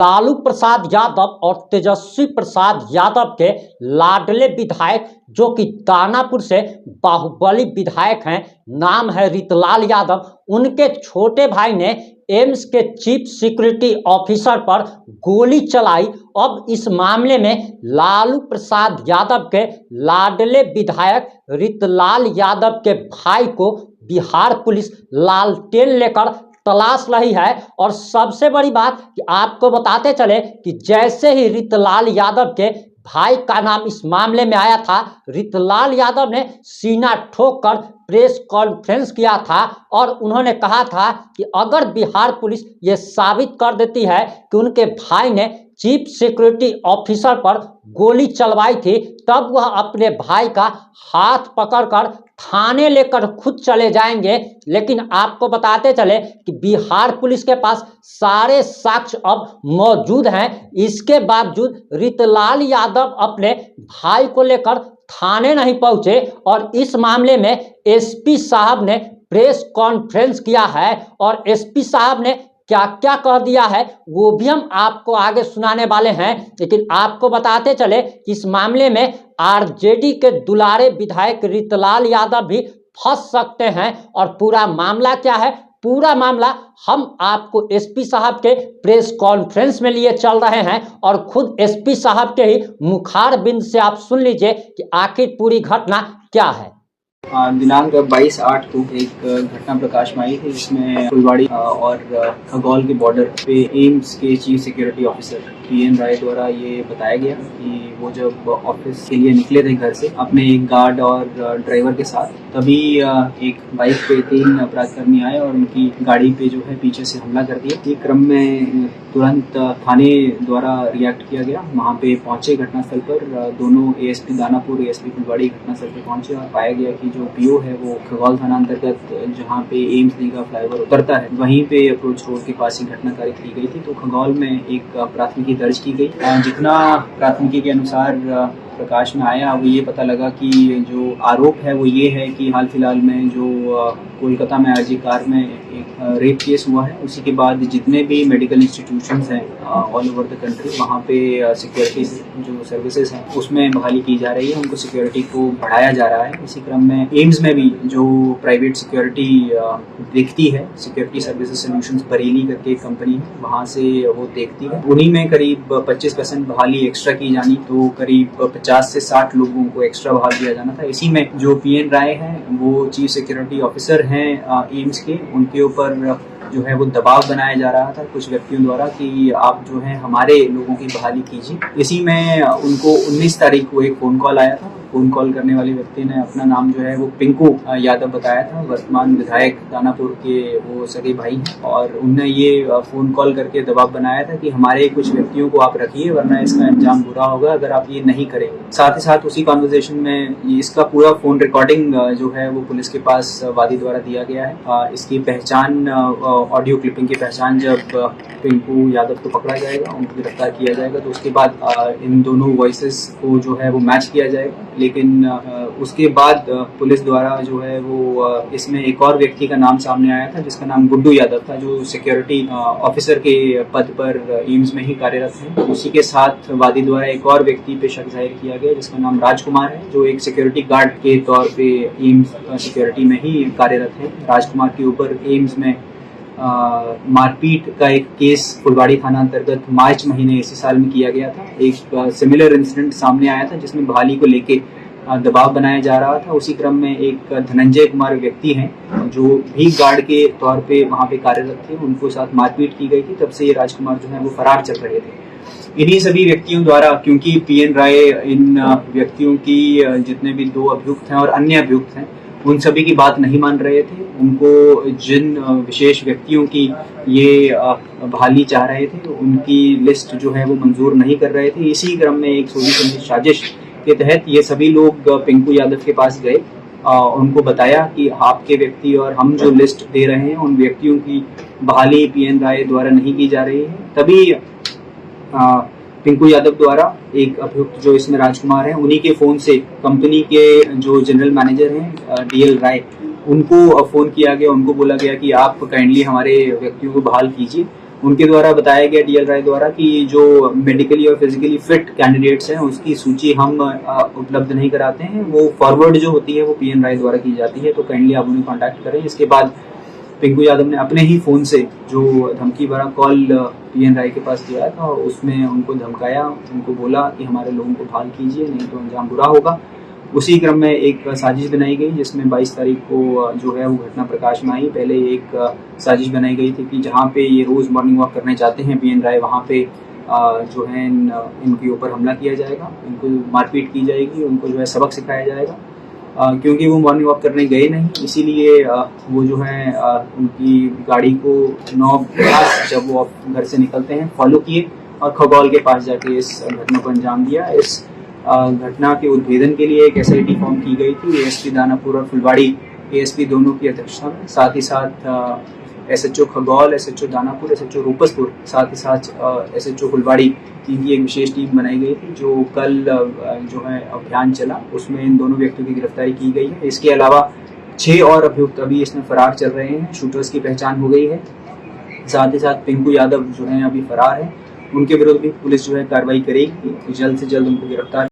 लालू प्रसाद यादव और तेजस्वी प्रसाद यादव के लाडले विधायक जो कि दानापुर से बाहुबली विधायक हैं, नाम है रितलाल यादव, उनके छोटे भाई ने एम्स के चीफ सिक्योरिटी ऑफिसर पर गोली चलाई। अब इस मामले में लालू प्रसाद यादव के लाडले विधायक रितलाल यादव के भाई को बिहार पुलिस लालटेन लेकर तलाश रही है। और सबसे बड़ी बात कि आपको बताते चले कि जैसे ही रितलाल यादव के भाई का नाम इस मामले में आया था, रितलाल यादव ने सीना ठोक कर प्रेस कॉन्फ्रेंस किया था और उन्होंने कहा था कि अगर बिहार पुलिस ये साबित कर देती है कि उनके भाई ने चीफ सिक्योरिटी ऑफिसर पर गोली चलवाई थी, तब वह अपने भाई का हाथ पकड़कर थाने लेकर खुद चले जाएंगे। लेकिन आपको बताते चले कि बिहार पुलिस के पास सारे साक्ष्य अब मौजूद हैं। इसके बावजूद रितलाल यादव अपने भाई को लेकर थाने नहीं पहुंचे और इस मामले में एसपी साहब ने प्रेस कॉन्फ्रेंस किया है और एसपी साहब ने क्या क्या कह दिया है वो भी हम आपको आगे सुनाने वाले हैं। लेकिन आपको बताते चले कि इस मामले में आरजेडी के दुलारे विधायक रितलाल यादव भी फंस सकते हैं। और पूरा मामला क्या है, पूरा मामला हम आपको एसपी साहब के प्रेस कॉन्फ्रेंस में लिए चल रहे हैं और खुद एसपी साहब के ही मुखार बिंद से आप सुन लीजिए कि आखिर पूरी घटना क्या है। दिनांक 22/8 को एक घटना प्रकाश में आई थी जिसमें फुलवाड़ी और खगौल के बॉर्डर पे एम्स के चीफ सिक्योरिटी ऑफिसर पीएन राय द्वारा ये बताया गया कि वो जब ऑफिस के लिए निकले थे घर से अपने एक गार्ड और ड्राइवर के साथ, तभी एक बाइक पे 3 अपराधकर्मी आए और उनकी गाड़ी पे जो है पीछे से हमला कर दिया। ये क्रम में तुरंत थाने द्वारा रिएक्ट किया गया। वहाँ पे पहुंचे घटनास्थल पर दोनों एएसपी दानापुर, एएसपी फुलवाड़ी घटनास्थल पे पहुंचे और पाया गया कि जो पीओ है वो खगौल थाना अंतर्गत जहाँ पे एम्स लीगा फ्लाईओवर उतरता है वहीं पे अप्रोच रोड के पास ही घटना कार्य की गई थी। तो खगौल में एक प्राथमिकी दर्ज की गई। जितना प्राथमिकी के अनुसार प्रकाश में आया वो ये पता लगा कि जो आरोप है वो ये है कि हाल फिलहाल में जो कोलकाता में आरजी कार में एक रेप केस हुआ है, उसी के बाद जितने भी मेडिकल इंस्टीट्यूशंस हैं ऑल ओवर द कंट्री वहाँ पे सिक्योरिटी जो सर्विसेज हैं उसमें बहाली की जा रही है, उनको सिक्योरिटी को बढ़ाया जा रहा है। इसी क्रम में एम्स में भी जो प्राइवेट सिक्योरिटी देखती है, सिक्योरिटी सर्विसेज सोल्यूशंस बरेली करके एक कंपनी है, वहाँ से वो देखती है। उन्हीं में करीब 25% बहाली एक्स्ट्रा की जानी, तो करीब 50 से 60 लोगों को एक्स्ट्रा बहाल दिया जाना था। इसी में जो पीएन राय हैं वो चीफ सिक्योरिटी ऑफिसर हैं एम्स के, उनके ऊपर जो है वो दबाव बनाया जा रहा था कुछ व्यक्तियों द्वारा कि आप जो है हमारे लोगों की बहाली कीजिए। इसी में उनको 19 तारीख को एक फोन कॉल आया था। फोन कॉल करने वाले व्यक्ति ने अपना नाम जो है वो पिंकू यादव बताया था, वर्तमान विधायक दानापुर के वो सगे भाई हैं, और उनने ये फोन कॉल करके दबाव बनाया था कि हमारे कुछ व्यक्तियों को आप रखिए वरना इसका अंजाम बुरा होगा अगर आप ये नहीं करेंगे। साथ ही साथ उसी कॉन्वर्सेशन में इसका पूरा फोन रिकॉर्डिंग जो है वो पुलिस के पास वादी द्वारा दिया गया है। इसकी पहचान, ऑडियो क्लिपिंग की पहचान जब पिंकू यादव को पकड़ा जाएगा, उनको गिरफ्तार किया जाएगा, तो उसके बाद इन दोनों वॉइसेस को जो है वो मैच किया जाएगा। लेकिन उसके बाद पुलिस द्वारा जो है वो इसमें एक और व्यक्ति का नाम सामने आया था जिसका नाम गुड्डू यादव था, जो सिक्योरिटी ऑफिसर के पद पर एम्स में ही कार्यरत है। उसी के साथ वादी द्वारा एक और व्यक्ति पे शक जाहिर किया गया जिसका नाम राजकुमार है, जो एक सिक्योरिटी गार्ड के तौर पे एम्स सिक्योरिटी में ही कार्यरत है। राजकुमार के ऊपर एम्स में मारपीट का एक केस फुलवाड़ी थाना अंतर्गत मार्च महीने इसी साल में किया गया था। एक सिमिलर इंसिडेंट सामने आया था जिसमें बहाली को लेके दबाव बनाया जा रहा था। उसी क्रम में एक धनंजय कुमार व्यक्ति हैं जो भी गार्ड के तौर पे वहां पे कार्यरत थे, उनको साथ मारपीट की गई थी। तब से ये राजकुमार जो है वो फरार चल रहे थे। इन्हीं सभी व्यक्तियों द्वारा, क्योंकि पीएन राय इन व्यक्तियों की जितने भी 2 अभियुक्त हैं और अन्य अभियुक्त हैं उन सभी की बात नहीं मान रहे थे, उनको जिन विशेष व्यक्तियों की ये बहाली चाह रहे थे उनकी लिस्ट जो है वो मंजूर नहीं कर रहे थे। इसी क्रम में एक सोची समझी साजिश के तहत ये सभी लोग पिंकू यादव के पास गए, उनको बताया कि आपके व्यक्ति और हम जो लिस्ट दे रहे हैं उन व्यक्तियों की बहाली पीएन राय द्वारा नहीं की जा रही है। तभी पिंकू यादव द्वारा एक अभियुक्त जो इसमें राजकुमार है, उन्हीं के फोन से कंपनी के जो जनरल मैनेजर हैं डीएल राय, उनको फोन किया गया। उनको बोला गया कि आप काइंडली हमारे व्यक्तियों को बहाल कीजिए उनके द्वारा बताया गया, डीएल राय द्वारा, कि जो मेडिकली और फिजिकली फिट कैंडिडेट्स हैं उसकी सूची हम उपलब्ध नहीं कराते हैं, वो फॉरवर्ड जो होती है वो पीएन राय द्वारा की जाती है, तो काइंडली आप उन्हें कॉन्टैक्ट करें। इसके बाद पिंकू यादव ने अपने ही फ़ोन से जो धमकी भरा कॉल पीएन राय के पास दिया था, उसमें उनको धमकाया, उनको बोला कि हमारे लोगों को बहाल कीजिए नहीं तो अंजाम बुरा होगा। उसी क्रम में एक साजिश बनाई गई जिसमें 22 तारीख को जो है वो घटना प्रकाश में आई। पहले एक साजिश बनाई गई थी कि जहाँ पे ये रोज़ मॉर्निंग वॉक करने जाते हैं पीएन राय, वहाँ पे जो है इनके ऊपर हमला किया जाएगा, इनको मारपीट की जाएगी, उनको जो है सबक सिखाया जाएगा। क्योंकि वो मॉर्निंग वॉक करने गए नहीं, इसीलिए वो जो है उनकी गाड़ी को 9:50 जब वो घर से निकलते हैं फॉलो किए और खगौल के पास जाके इस घटना को अंजाम दिया। इस घटना के उद्भेदन के लिए एक एसआईटी फॉर्म की गई थी, एएसपी दानापुर और फुलवाड़ी एएसपी दोनों की अध्यक्षता में, साथ ही साथ SHO Khagaul, SHO Danapur, SHO Rupaspur, साथ ही साथ एसएचओ फुलवाड़ी, इनकी एक विशेष टीम बनाई गई थी। जो कल जो है अभियान चला उसमें इन दोनों व्यक्तियों की गिरफ्तारी की गई है। इसके अलावा 6 और अभियुक्त अभी इसमें फरार चल रहे हैं, शूटर्स की पहचान हो गई है। साथ ही साथ पिंकू यादव जो है अभी फरार है, उनके विरुद्ध भी पुलिस जो है कार्रवाई करेगी, जल्द से जल्द उनको गिरफ्तार